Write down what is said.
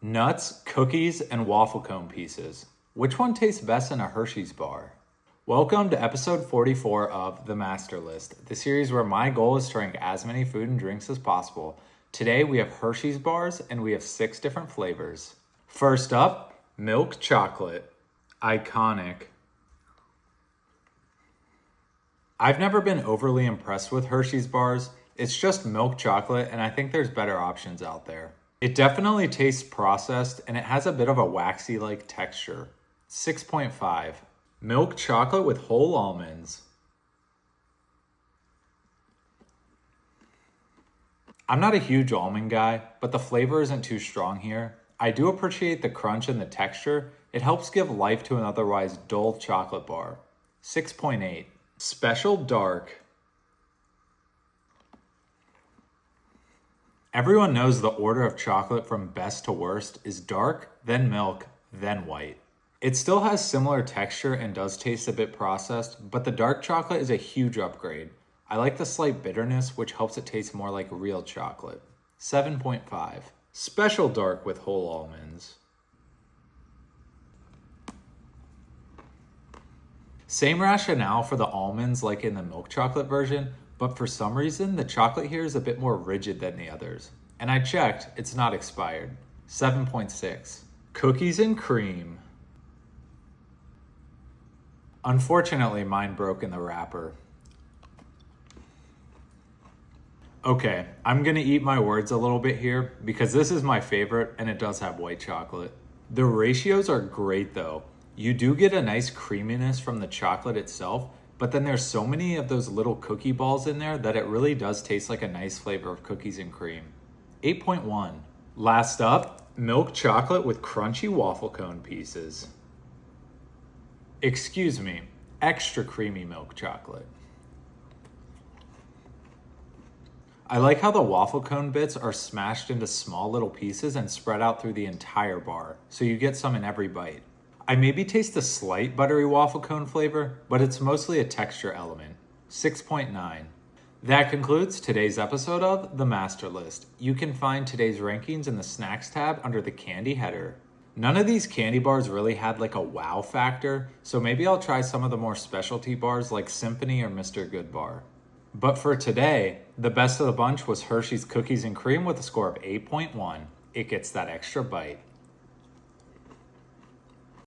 Nuts, cookies, and waffle cone pieces. Which one tastes best in a Hershey's bar? Welcome to episode 44 of The Master List, the series where my goal is to rank as many food and drinks as possible. Today we have Hershey's bars and we have 6 different flavors. First up, milk chocolate. Iconic. I've never been overly impressed with Hershey's bars. It's just milk chocolate and I think there's better options out there. It definitely tastes processed and it has a bit of a waxy-like texture. 6.5. Milk chocolate with whole almonds. I'm not a huge almond guy, but the flavor isn't too strong here. I do appreciate the crunch and the texture. It helps give life to an otherwise dull chocolate bar. 6.8. Special dark. Everyone knows the order of chocolate from best to worst is dark, then milk, then white. It still has similar texture and does taste a bit processed, but the dark chocolate is a huge upgrade. I like the slight bitterness, which helps it taste more like real chocolate. 7.5. Special dark with whole almonds. Same rationale for the almonds like in the milk chocolate version, but for some reason, the chocolate here is a bit more rigid than the others. And I checked, it's not expired. 7.6. Cookies and cream. Unfortunately, mine broke in the wrapper. Okay, I'm gonna eat my words a little bit here because this is my favorite and it does have white chocolate. The ratios are great though. You do get a nice creaminess from the chocolate itself, but then there's so many of those little cookie balls in there that it really does taste like a nice flavor of cookies and cream. 8.1. Last up, milk chocolate with crunchy waffle cone pieces. Excuse me, extra creamy milk chocolate. I like how the waffle cone bits are smashed into small little pieces and spread out through the entire bar, so you get some in every bite. I maybe taste a slight buttery waffle cone flavor, but it's mostly a texture element. 6.9. That concludes today's episode of The Master List. You can find today's rankings in the snacks tab under the candy header. None of these candy bars really had like a wow factor, so maybe I'll try some of the more specialty bars like Symphony or Mr. Good Bar. But for today, the best of the bunch was Hershey's Cookies and Cream with a score of 8.1. It gets that extra bite.